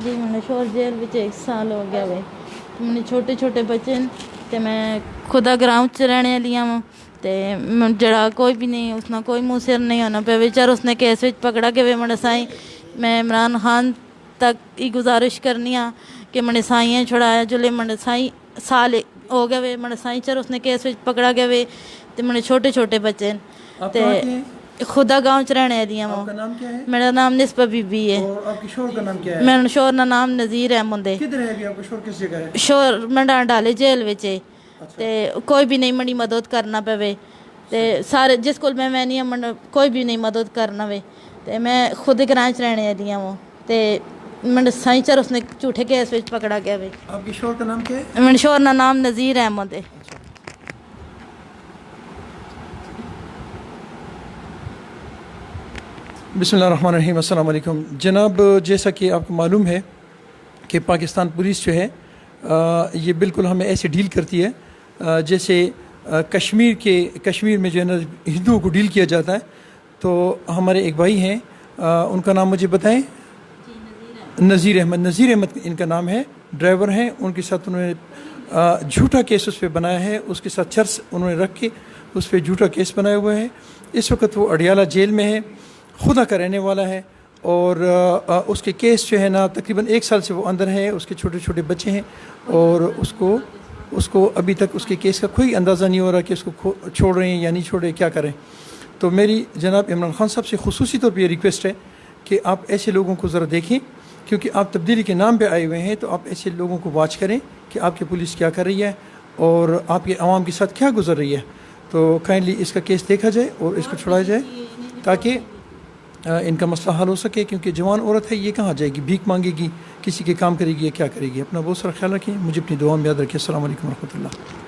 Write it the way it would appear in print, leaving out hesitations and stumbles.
جی میں شور جیل بچ 1 سال ہو گیا وے. میں چھوٹے چھوٹے بچے تے میں خدا گراؤں چ رہنے والی ہوں تے جڑا کوئی بھی نہیں اس نہ کوئی منہ سر نہیں ہونا پہ بیچار اس نے کیس وچ پکڑا کے وے مڑے سائیں. میں عمران خان تک یہ گزارش کرنی ہاں کہ مڑے سائیں چھڑایا جلے مڑے سائیں سال ہو گئے وے مڑے سائیں چر اس نے کیس وچ پکڑا گیا وے تے مڑے چھوٹے چھوٹے بچے تے خدا گاؤں چ رہنے والی ہوں. میرا نام نسبہ بی بی ہے. اور آپ کے شوہر کا نام کیا ہے؟ میرا شوہر کا نام نذیر احمد ہے. کدھر ہے ابھی آپ کا شوہر کس جگہ ہے؟ شوہر منڈا ڈالے جیل وچ ہے تے کوئی بھی نہیں منی مدد کرنا پوے تے سارے جس کول میں نہیں من کوئی بھی نہیں مدد کرنا وے تے میں خود گراں چ رہنے والی ہوں تے من سائیں چر اس نے جھوٹے کیس وچ پکڑا گیا وے. آپ کے شوہر کا نام کیا ہے؟ میرے شوہر کا نام نذیر احمد ہے. بسم اللہ الرحمن الرحیم. السلام علیکم جناب. جیسا کہ آپ کو معلوم ہے کہ پاکستان پولیس جو ہے یہ بالکل ہمیں ایسے ڈیل کرتی ہے جیسے کشمیر میں جو ہے نا ہندوؤں کو ڈیل کیا جاتا ہے. تو ہمارے ایک بھائی ہیں ان کا نام مجھے بتائیں. نذیر احمد ان کا نام ہے. ڈرائیور ہیں. ان کے ساتھ انہوں نے جھوٹا کیس اس پہ بنایا ہے. اس کے ساتھ چرس انہوں نے رکھ کے اس پہ جھوٹا کیس بنایا ہوا ہے. اس وقت وہ اڈیالہ جیل میں ہے. خدا کا رہنے والا ہے اور اس کے کیس جو ہے نا تقریباً 1 سال سے وہ اندر ہے. اس کے چھوٹے چھوٹے بچے ہیں اور اس کو ابھی تک اس کے کیس کا کوئی اندازہ نہیں ہو رہا کہ اس کو چھوڑ رہے ہیں یا نہیں چھوڑ رہے, کیا کریں. تو میری جناب عمران خان صاحب سے خصوصی طور پہ یہ ریکویسٹ ہے کہ آپ ایسے لوگوں کو ذرا دیکھیں کیونکہ آپ تبدیلی کے نام پہ آئے ہوئے ہیں. تو آپ ایسے لوگوں کو واچ کریں کہ آپ کی پولیس کیا کر رہی ہے اور آپ کے عوام کے ساتھ کیا گزر رہی ہے. تو کائنڈلی اس کا کیس دیکھا جائے اور اس کو چھڑایا جائے تاکہ ان کا مسئلہ حل ہو سکے. کیونکہ جوان عورت ہے, یہ کہاں جائے گی, بھیک مانگے گی, کسی کے کام کرے گی یا کیا کرے گی. اپنا بہت سارا خیال رکھیں. مجھے اپنی دعا میں یاد رکھیں. السلام علیکم ورحمۃ اللہ.